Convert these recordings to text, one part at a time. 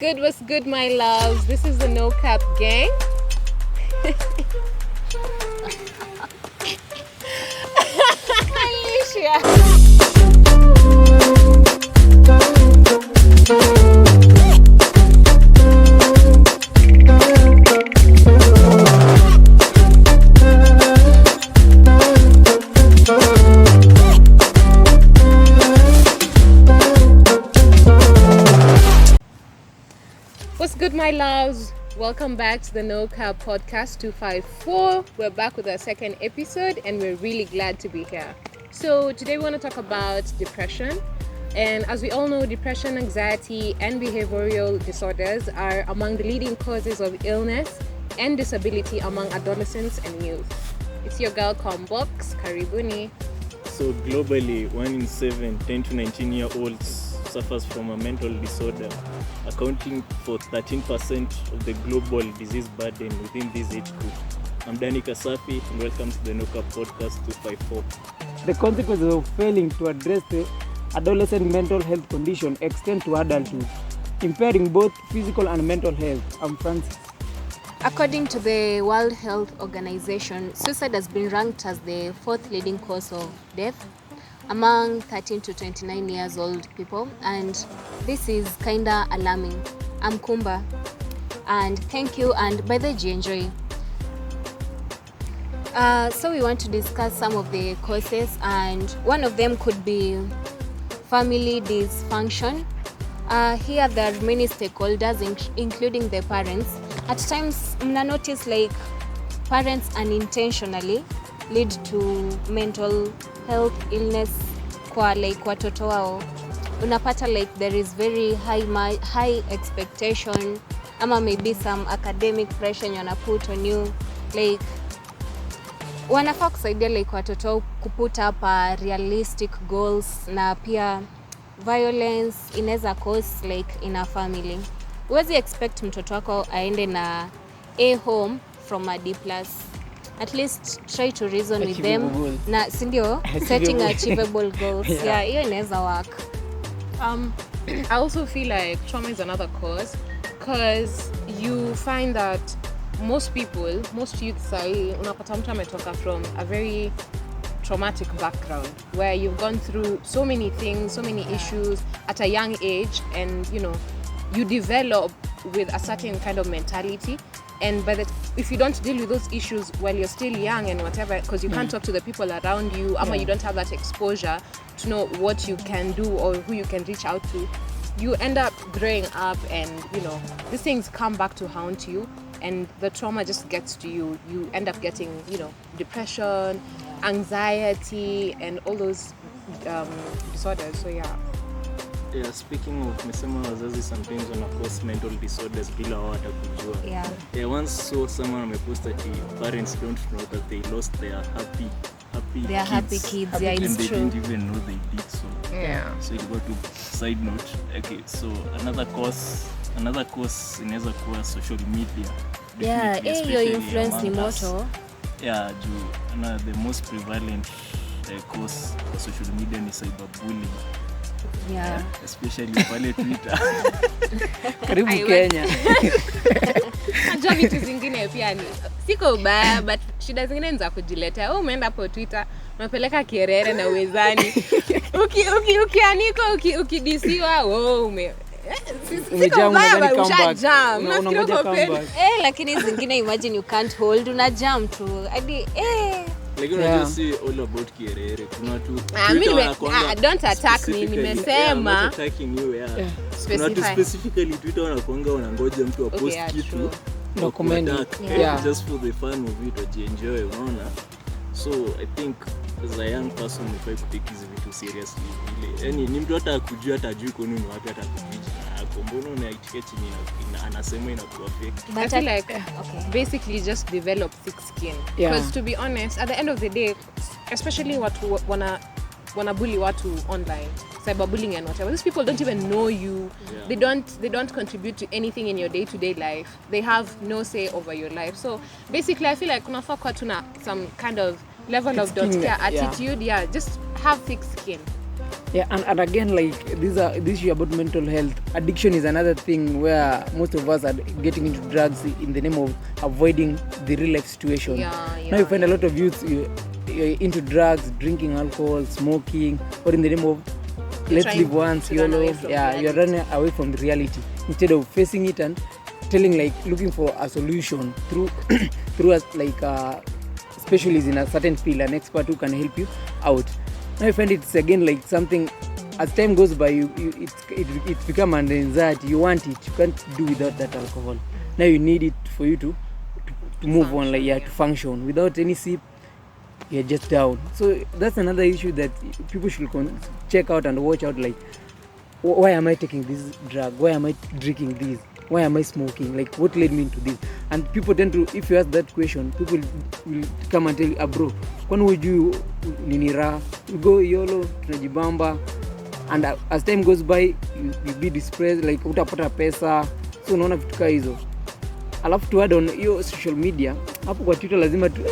What's good, my loves? This is the No Cap Gang. Alicia. What's good, my loves? Welcome back to the No Cap Podcast 254. We're back with our second episode and we're really glad to be here. So today we want to talk about depression. And as we all know, depression, anxiety, and behavioral disorders are among the leading causes of illness and disability among adolescents and youth. It's your girl Combox, Karibuni. So globally, 1 in 7 10 to 19-year-olds suffers from a mental disorder, accounting for 13% of the global disease burden within this age group. I'm Danny Kasafi and welcome to the No Cap Podcast 254. The consequences of failing to address the adolescent mental health condition extend to adulthood, impairing both physical and mental health. I'm Francis. According to the World Health Organization, suicide has been ranked as the fourth leading cause of death among 13 to 29 years old people, and this is kinda alarming. I'm Kumba, and thank you, and by the way, enjoy. So we want to discuss some of the causes, and one of them could be family dysfunction. Here there are many stakeholders, including the parents. At times, mna notice like parents unintentionally lead to mental health illness kwa like watoto wao. Unapata like there is very high expectation ama maybe some academic pressure you wanna put on you, like wanafaa kusaidia like watoto wao kuput up realistic goals, na pia violence inaweza cause like in a family. Huwezi expect mtoto wako aende na A home from a D+. At least try to reason with them na sindio setting achievable goals. Yeah, hiyo inaweza work. I also feel like trauma is another cause, because you find that most youth say unapata mtu ametoka from a very traumatic background where you've gone through so many things, so many issues at a young age, and you develop with a certain kind of mentality, and if you don't deal with those issues while you're still young and whatever, because you can't talk to the people around you, or you don't have that exposure to know what you can do or who you can reach out to, you end up growing up and these things come back to haunt you, and the trauma just gets to you. You end up getting depression, anxiety, and all those disorders. So Yeah, speaking of mesema wazazi sometimes wana cause mental disorders bila wao hata kujua. I once saw someone amepost that parents don't know that they lost their happy kids. Yeah, it's and they true. didn't even know they did so. So it got to side note. Okay, so another cause inaweza kuwa social media. Your influence ni moto. Yeah, the most prevalent cause for social media ni cyberbullying. Yeah. Especially pale Twitter. Karibu Kenya. Najua vitu zingine pia ni siko ubaya, but shida zingine ni za kujiletea. Wewe umeenda hapo Twitter, unapeleka kierere na uwezani. Ukianika ukidisiwa, siko ubaya, ushajam. Unangoja comeback. Lakini zingine imagine you can't hold, una jam tu. Hadi Lakini unajua si all about kierere. Kuna watu don't attack me, nimesema attacking you, kuna watu specifically Twitter wanakuanga wanangoja mtu apost kitu document just for the fun of it, wajienjoy, unaona. So I think as a young person if I could take hizi vitu seriously vile, yani ni mtu hata akujua hata ajui kwa nini wapi hata kujiji na mbona unaitika chini na anasema inakuwa fake. But I feel like basically just develop thick skin, because to be honest, at the end of the day, especially watu wana bully watu online, cyberbullying and whatever, these people don't even know you. They don't contribute to anything in your day-to-day life. They have no say over your life. So basically I feel like kunafaa kuwa tuna some kind of level of don't care attitude. Just have thick skin. Yeah, and again, like this issue about mental health, addiction is another thing where most of us are getting into drugs in the name of avoiding the real life situation. Now you find a lot of youths you're into drugs, drinking alcohol, smoking, or in the name of let's live once, YOLO. You're running away from the reality instead of facing it and telling, like, looking for a solution through through a, like a specialist in a certain field, an expert who can help you out. Now I find it's again like something, as time goes by, it's become an anxiety. You want it, you can't do without that alcohol. Now you need it for you to move on, like to function. Without any sip, you're just down. So that's another issue that people should check out and watch out. Like, why am I taking this drug? Why am I drinking this? Why am I smoking? Like, what led me into this? And people tend to, if you ask that question, people will come and tell you, bro, kwani hujui nini raha? You go YOLO, tunajibamba. And as time goes by, you be depressed, like utapata pesa. So unaona vitu kama hizo. Alafu to add on your social media, hapo kwa Twitter lazima tu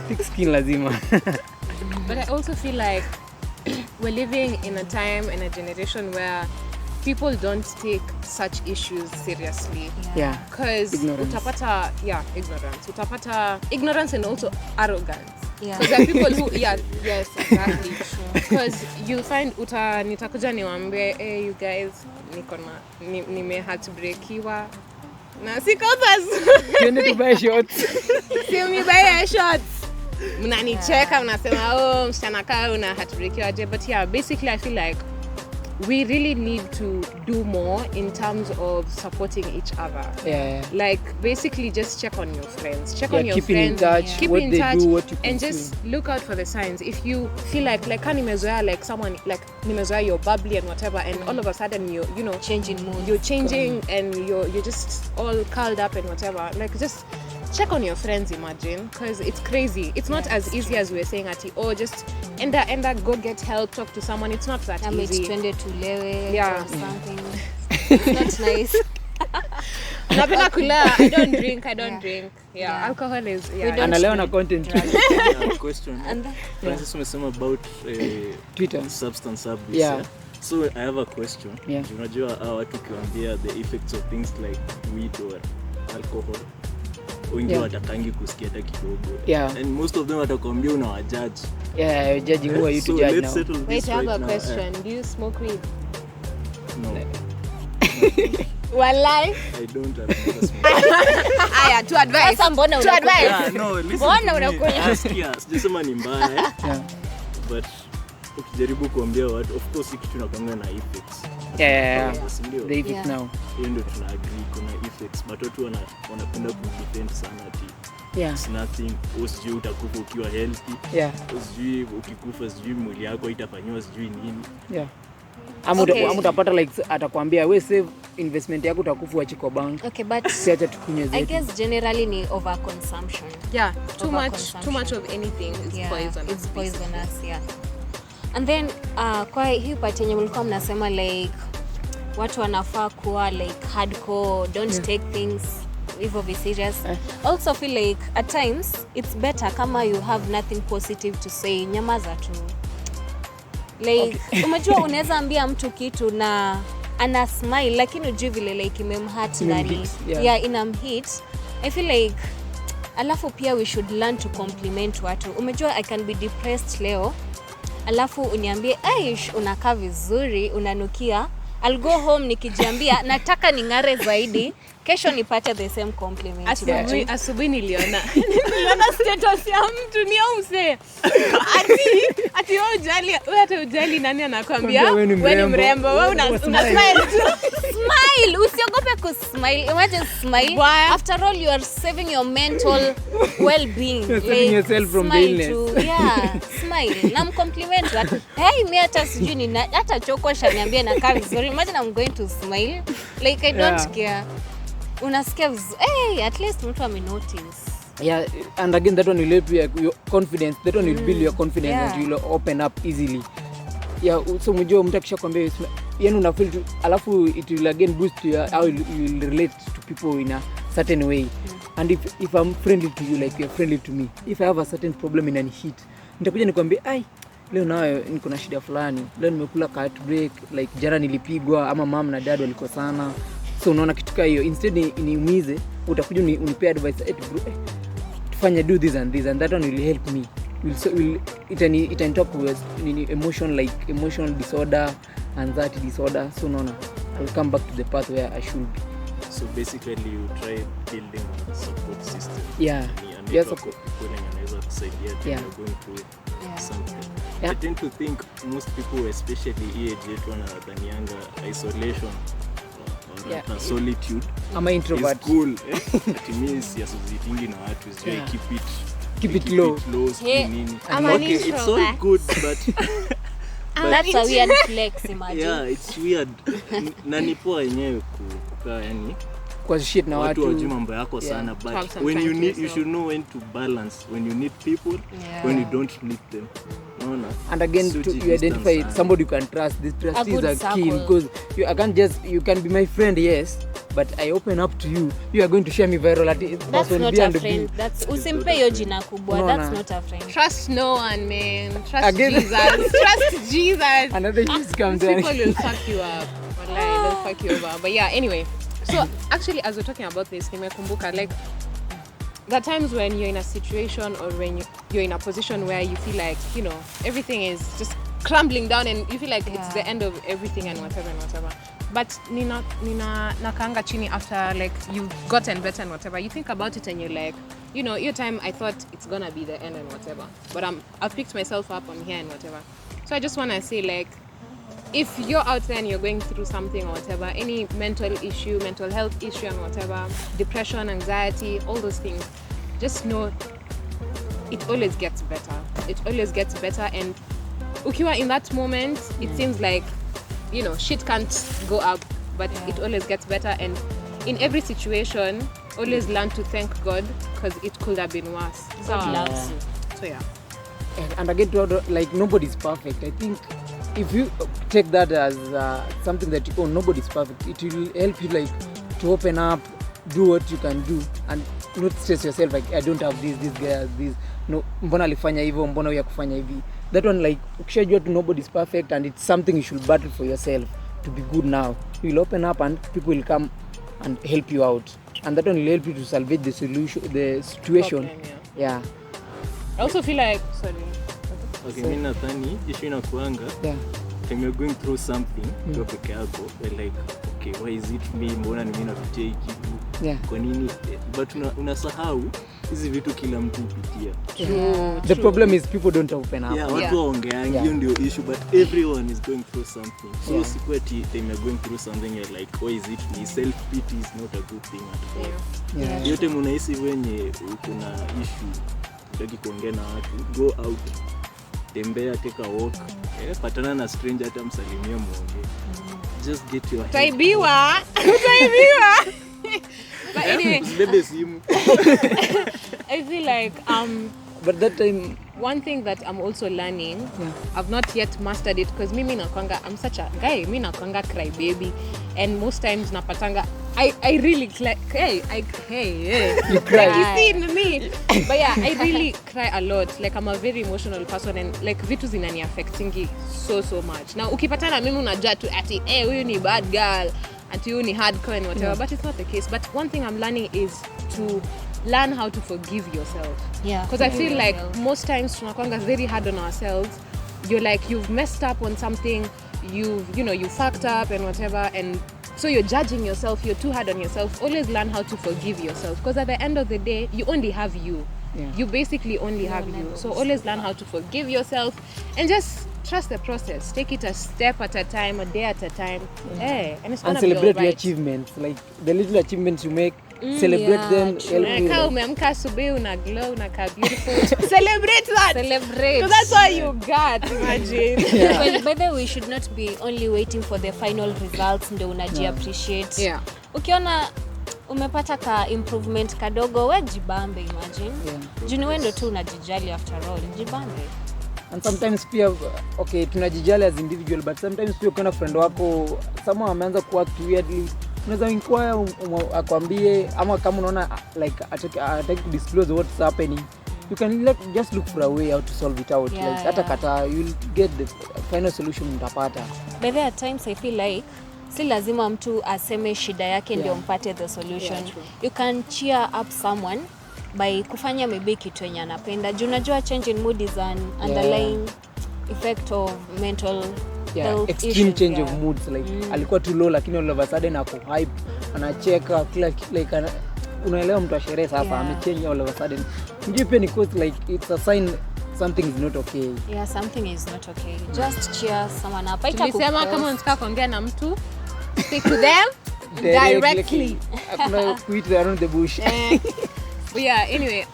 thick skin lazima. But I also feel like we're living in a time, in a generation where people don't take such issues seriously. Yeah. Because utapata, ignorance. Utapata ignorance and also arrogance. Yeah. Because there are people who, yes, exactly. Because you find nitakuja niwaambie, hey, you guys, nime heartbreakiwa. Na siko basi. You need to buy shots. See me buy shots. Mnanicheka, mnasema, msichana kaa una heartbreakiwa aje. But yeah, basically I feel like we really need to do more in terms of supporting each other. Yeah. Like, basically just check on your friends. Check on your keeping friends. In touch, keep what in they touch, do, what you and consume. just look out for the signs. If you feel like nimezoea, like someone, like nimezoea, you're bubbly and whatever, and all of a sudden you know, changing mood. You're changing and you're just all curled up and whatever. Like, just check on your friends, imagine, because it's crazy. It's not as easy as we were saying at just enda go get help, talk to someone. It's not that easy. Or something. It's not nice. Napenda kula. I don't drink. Yeah. Alcohol is Analeo na content. Question. Francis umesema about Twitter substance abuse. Yeah. So I have a question. Yeah. Unajua watu ukiwaambia the effects of things like weed or alcohol, wengi watakangi kusikia hata kidogo. Yeah. And most of them watakwambia unawajudge. Yeah, you're judging who are you to judge let's now. Settle Wait, this I have right a now. question. Do you smoke weed? No. Walai. I don't have smoke. Aya, to advise. Sasa mbona unakunywa? Yeah, no, listen. Mbona unakunywa? Nasikia, sijasema ni mbaya. Yeah. But ukijaribu kuambia watu, of course kitu tunakwambia na effects. Yeah. The effect now. Hiyo ndio tuna agree kuna effects, but watu wanapenda kudefend sana ati it's nothing, usijui utakufa ukiwa healthy. Yeah. Usijui ukikufa sijui mwili yako itafanywa sijui nini. Yeah. Amu utapata like atakwambia we save investment yako utakufa achi kwa bank. Okay, but siacha tukunywe zetu. I guess generally ni overconsumption. Yeah, too much of anything is poisonous. It's poisonous, yeah. And then kwa hii part yenye mlikuwa mnasema like watu wanafaa kuwa like hardcore, don't take things hivyo be serious. Also feel like at times it's better kama you have nothing positive to say, nyamaza tu. Like umejua unaweza ambia mtu kitu na ana smile lakini ujui vile like imemhurt ndani. Yeah, inamhit. I feel like alafu pia we should learn to compliment watu. Umejua I can be depressed leo. Alafu uniambie, "Aish, unakaa vizuri, unanukia." I'll go home nikijiambia nataka ning'are zaidi, kesho nipate the same compliment. Asubuhi niliona status ya mtu ni au msee. Ati wewe hata ujali nani anakuambia wewe ni mrembo, wewe una smile tu. Smile, usiogope kusmile. Imagine smile. After all you are saving your mental well-being. Saving yourself from illness. Yeah, smile. Na compliment watu. Hey, mimi hata sijui ni hata chokosha niambie nakaa vizuri. Imagine I'm going to smile. Like I don't care. Unasikia hey, at least mtu amenotice. Yeah, and again that one will help your confidence. That one will build your confidence and you will open up easily. Yeah, so mjua mtu akishakwambia yani una feel to, alafu it will again boost how you will relate to people in a certain way. And if I'm friendly to you like you're friendly to me, if I have a certain problem in any heat, nitakuja nikwambia leo nayo niko na shida fulani, leo nimekula cut break, like jana nilipigwa ama mom na dad walikosana, so unaona kitu hiyo, instead niumize, utakuja unipe advice tufanye do this and this, and that one will help me, it talk with emotional disorder, anxiety disorder, so unaona I'll come back to the path where I should be. So basically you try building a support system. Yeah. Yes, of course. People and kusaidia you're going through something. I tend to think most people, especially age yetu, wanadhanianga isolation or solitude ama introvert is cool. It means associating na watu is keep it low. Okay, it's all good, but that's a weird flex, imagine. Yeah, it's weird. Na ni poa yenyewe kukaa yani kwa shit na watu wajua mambo yako sana, but when you need, you should know when to balance, when you need people, when you don't need them. And again, you identify somebody you can trust. This trust is a key, because you can be my friend, yes, but I open up to you, you are going to share me viral at that's not a friend. That's usimpe hiyo jina kubwa. That's not a friend. Trust no one, man. Trust Jesus. Trust Jesus. Another use comes in. People will fuck you up. Wallahi, they'll fuck you over. But yeah, anyway. So actually, as we're talking about this, nimekumbuka, like, the times when you're in a situation or when you're in a position where you feel like, you know, everything is just crumbling down and you feel like it's the end of everything and whatever. But nina nakaanga chini after, like, you've gotten better and whatever, you think about it and you're like, you know, your time I thought it's gonna be the end and whatever, but I've picked myself up, I'm here and whatever. So I just want to say, like, if you're out there and you're going through something or whatever, any mental health issue and whatever, depression, anxiety, all those things, just know it always gets better. It always gets better. And ukiwa in that moment, it seems like, you know, shit can't go up, but it always gets better. And in every situation, always learn to thank God, because it could have been worse. God loves you. So yeah. And again, like, nobody's perfect. I think if you take that as something that nobody's perfect, it will help you, like, to open up, do what you can do, and not stress yourself like, I don't have this guy has this, no, mbona alifanya hivyo, mbona huyu akufanya hivi. That one, like, ukishajua to nobody's perfect, and it's something you should battle for yourself to be good now. You will open up and people will come and help you out, and that one will help you to salvage the situation. Problem, yeah. I also feel like, sorry. Okay, mimi nadhani issue inakuanga when you're going through something, kwa peke yako, you're like, okay, why is it me, mbona ni mimi napitia hiki kitu, kwa nini, but unasahau hizi vitu kila mtu hupitia. The problem is people don't open up. Watu waongeangi, hiyo ndio issue, but everyone is going through something. So sikweti when you're going through something, you're like, why is it me, self pity is not a good thing at all. Yote mnahisi wenye kuna issue, utaki kuongea na watu, go out, tembea, take a walk, patana na stranger, hata msalimie, muongee. Just get your Utaibiwa. But anyway, bebe simu. I feel like but that time, one thing that I'm also learning, I've not yet mastered it, because mimi nakwanga, I'm such a guy, mimi nakwanga cry baby, and most times napatanga I really you cry. Like, you see in me. But yeah, I really cry a lot. Like, I'm a very emotional person, and like vitu zinani affectingi so much. Now ukipatana mimi unajua tu ati huyu ni bad girl, ati huyu ni hardcore and whatever, but it's not the case. But one thing I'm learning is to learn how to forgive yourself. Because I feel like most times tunakwanga very hard on ourselves. You're like, you've messed up on something, you fucked up and whatever, and so you're judging yourself, you're too hard on yourself. Always learn how to forgive yourself, because at the end of the day, you only have you. You basically only have you. So always learn how to forgive yourself and just trust the process. Take it a step at a time, a day at a time. And it's gonna celebrate be all right. your achievements, like the little achievements you make. Celebrate them. Kama umeamka asubuhi una glow, unakaa beautiful. Celebrate that. Celebrate. So that's all you got. Imagine. Well, by the way, we should not be only waiting for the final results ndio unaji appreciate. Ukiona umepata ka improvement kadogo, we jibambe, imagine. Juni wewe ndio tu unajijali after all, jibambe. And sometimes pia, okay, tunajijali as individual, but sometimes pia ukiona friend wako someone ameanza kuact weirdly, unaweza inquire akwambie, ama kama unaona like ataki to disclose what's happening, you can just look for a way how to solve it out. Yeah, Like hata kata you'll get the final solution mtapata. But there are times I feel like si lazima mtu aseme shida yake ndio mpate the solution. You can cheer up someone by kufanya maybe kitu yenye anapenda. Unajua change in mood is an underlying effect of mental health extreme issues, change of moods, like alikuwa too low lakini all of a sudden ako hype, anacheka kila like unaelewa mtu asherehe sasa amechange all of a sudden. Ndio pia ni cause like it's a sign something is not okay. Yeah, something is not okay. Just cheer someone up. Tulisema kama unataka kuongea na mtu, speak to them directly. Hakuna kuit around the bush. But yeah, anyway,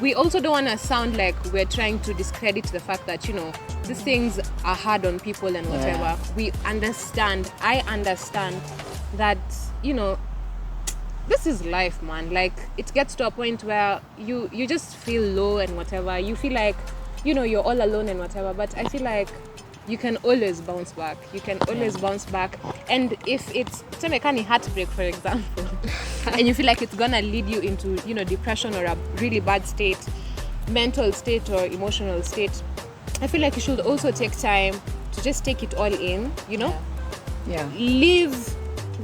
we also don't want to sound like we're trying to discredit the fact that, you know, these things are hard on people and whatever. We understand. I understand that, you know, this is life, man. Like, it gets to a point where you just feel low and whatever. You feel like, you know, you're all alone and whatever. But I feel like you can always bounce back. You can always bounce back. And if it's a heartbreak, for example, and you feel like it's gonna lead you into, you know, depression or a really bad state, mental state or emotional state, I feel like you should also take time to just take it all in, you know? Yeah. Live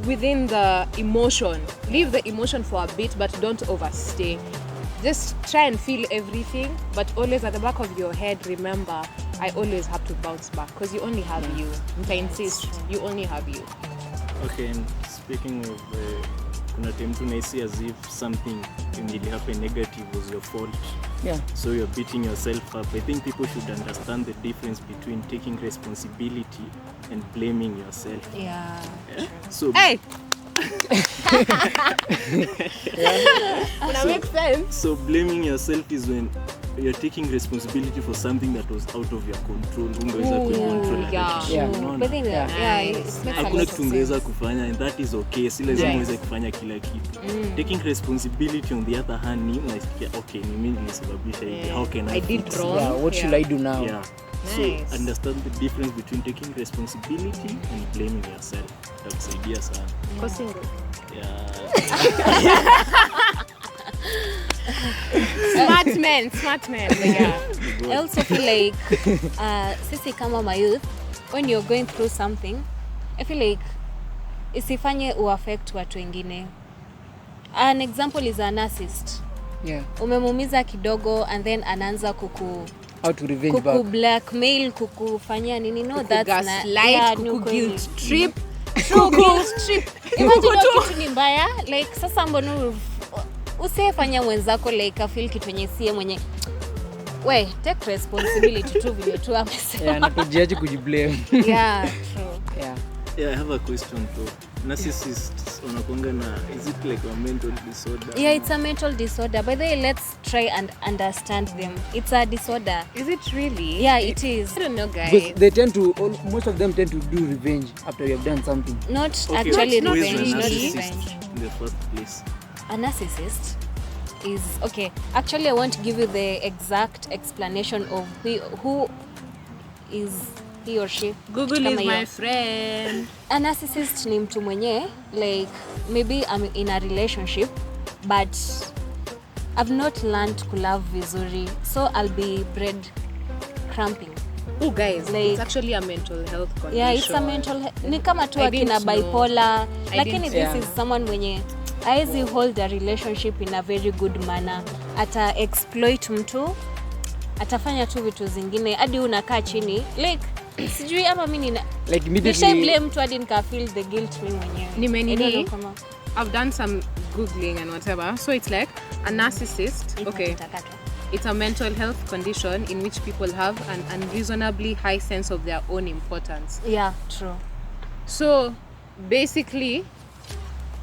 within the emotion. Leave the emotion for a bit, but don't overstay. Just try and feel everything, but always at the back of your head, remember, I always have to bounce back because you only have you. I insist, you only have you. Okay, and speaking of kuna time tunaisi as if something really happened negative was your fault. Yeah. So you're beating yourself up. I think people should understand the difference between taking responsibility and blaming yourself. Yeah. So Hey! That makes sense. So blaming yourself is when you're taking responsibility for something that was out of your control. Ungeweza kucontrol But then, hakuna kitu ungeweza kufanya, and that is okay. Si lazima uweze kufanya kila kitu. Taking responsibility on the other hand ni unasikia okay, ni mimi nilisababisha hivi. How can I did fix wrong? Yeah, what should I do now? Yeah. Nice. So understand the difference between taking responsibility and blaming yourself. Itakusaidia sana. Yeah. Smart man. Yeah. I also feel like sisi kama my youth, when you're going through something, I feel like isifanye uaffect watu wengine. An example is a narcissist. Yeah. Umemuumiza kidogo and then anaanza How to revenge back. blackmail, kukufanyia nini? No, that's gaslight, guilt trip. Imagine kitu ni mbaya, like sasa mbona usifanya mwenzako like afeel kitu yenye sie mwenye we take responsibility tu vile tu amesema. Yeah, na tujiache kujiblame. Yeah, true. Yeah, I have a question too. Narcissists wanakuanga na, is it like a mental disorder? Yeah, it's a mental disorder. By the way, let's try and understand them. It's a disorder. Is it really? Yeah, it is. I don't know, guys. Because they most of them tend to do revenge after you have done something. Not Okay, actually who is revenge, a not narcissist revenge. in the first place? A narcissist is okay. Actually, I want to give you the exact explanation of who is he or she. Google Kama is my hiyo. friend. A narcissist ni mtu mwenye like maybe I'm in a relationship but I've not learned to love vizuri, so I'll be bread cramping. Oh, guys, Like- it's actually a mental health condition. Yeah, it's a mental ni kama tu I akina didn't know. bipolar, I lakini didn't- this yeah. is someone mwenye haezi hold a relationship in a very good manner. Ata exploit mtu, atafanya tu vitu zingine hadi unakaa chini like sijui ama mimi Like nisha immediately. blame mtu hadi nika feel the guilt mimi mwenyewe. I don't know kama I've done some Googling and whatever. So it's like a narcissist. Okay. It's a mental health condition in which people have an unreasonably high sense of their own importance. Yeah, true. So basically,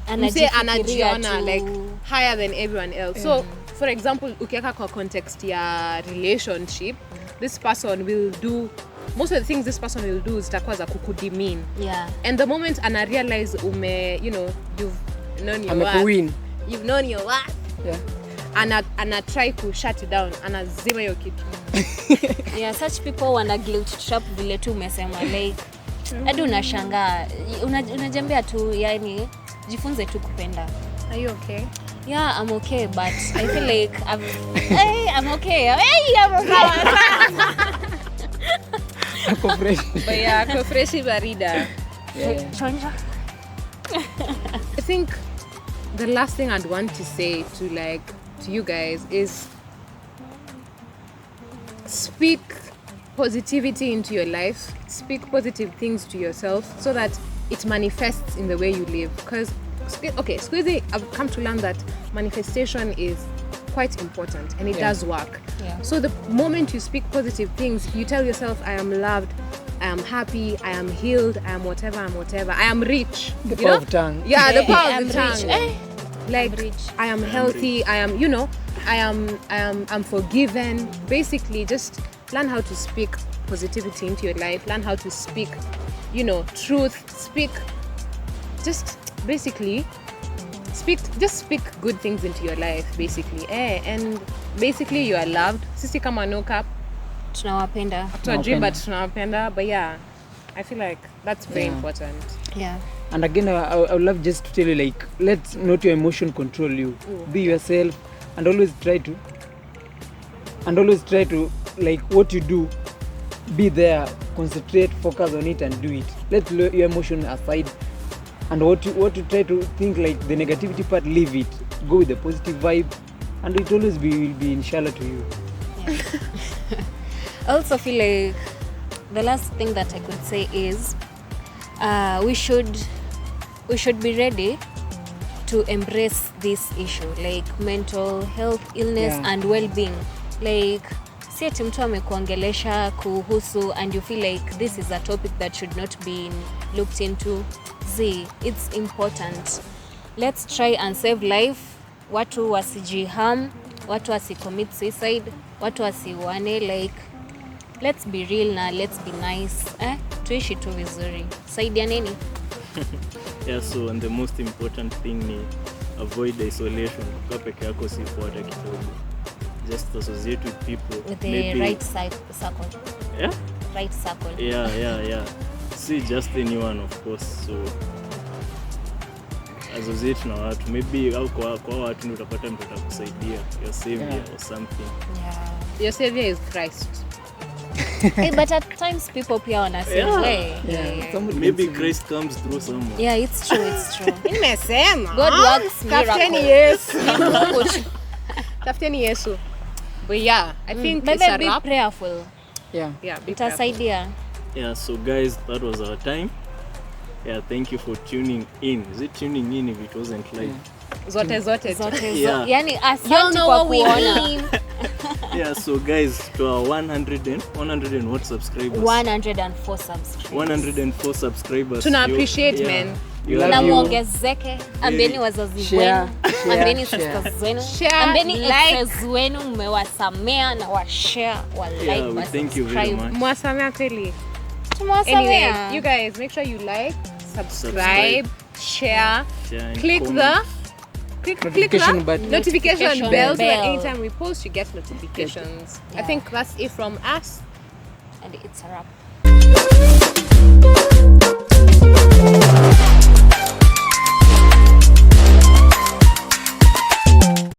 anajiona like higher than everyone else. So for example, ukiweka kwa context ya relationship, this person will do most of the things this person will do zitakuwa za kukudemean. Yeah. And the moment ana realize you've known your worth. Amekuwin. You've known your worth. Yeah. Ana try to shut it down, anazima hiyo kitu. Yeah, such people wana guilt trap vile tu umesema like hadi unashangaa unajambia tu yani jifunze tu kupenda. Are you okay? Yeah, I'm okay, but I feel like I'm okay. Hey, I'm okay. Ako fresh. But yeah, ako freshi barida. Yeah. Chonja. I think the last thing I'd want to say to you guys is speak positivity into your life, speak positive things to yourself so that it manifests in the way you live. Because Squeezy, I've come to learn that manifestation is quite important and it does work. Yeah. So the moment you speak positive things, you tell yourself, I am loved, I am happy, I am healed, I am whatever, I am rich. The power of tongue. Yeah, the power I'm of the rich. tongue. Like, I'm rich. I am healthy, I am, I'm forgiven. Basically, just learn how to speak positivity into your life, learn how to speak, truth, just speak good things into your life, basically. And basically you are loved. Sisi kama no cap, Tunawapenda. but tunawapenda. But yeah, I feel like that's very important. Yeah. And again, I would love just to tell you, like, let's not your emotion control you. Be yourself, and always try to, like, what you do, be there, concentrate, focus on it, and do it. Let your emotion aside, and what you try to think, like the negativity part, leave it. Go with the positive vibe, and it always will be inshallah to you. Yeah. I also feel like the last thing that I could say is we should be ready to embrace this issue, like mental health, illness, and well-being. Like, si ati mtu amekuongelesha kuhusu and you feel like this is a topic that should not be looked into. It's important. Let's try and save life. Watu wasijiham, watu wasicommit suicide, watu wasiwane. Like, let's be real na let's be nice. Tuishi tu vizuri. Saidianeni. Yeah, so and the most important thing ni avoid isolation. Kukaa peke yako si poa hata kidogo. Just associate with people With the maybe, right circle. Yeah? Right circle. Yeah. See just anyone, of course. So associate na watu. Maybe au kwa watu ndio utapata mtu atakusaidia. Your savior or something. Yeah. Your savior is Christ. Hey, but at times people pia wanasema Maybe Christ comes through someone. Yeah, it's true. Nimesema. God works Tafuteni miracles. Yesu. Tafuteni Yesu. But yeah, I think it's a be wrap. prayerful. Yeah, be prayerful. Itasaidia. Yeah, so guys, that was our time. Yeah, thank you for tuning in. Is it tuning in if it wasn't live? Zote. Yeah. Yani You asante know kwa what we kuona. mean. Yeah, so guys, to our 100 and what subscribers? 104 subscribers. 104 subscribers. Tuna appreciate, man. Na muongezeke, ambeni wazazi wenu, ambeni sisters wenu, ambeni exes wenu, mmewasamea na wa-share, wa-like, we thank you very much. Mwasamea kweli. Tumewasamea. Anyway, you guys, make sure you like, subscribe, share, click comment. Notification button. notification bell so that bell. anytime we post, you get notifications. I think that's it from us. And it's a wrap.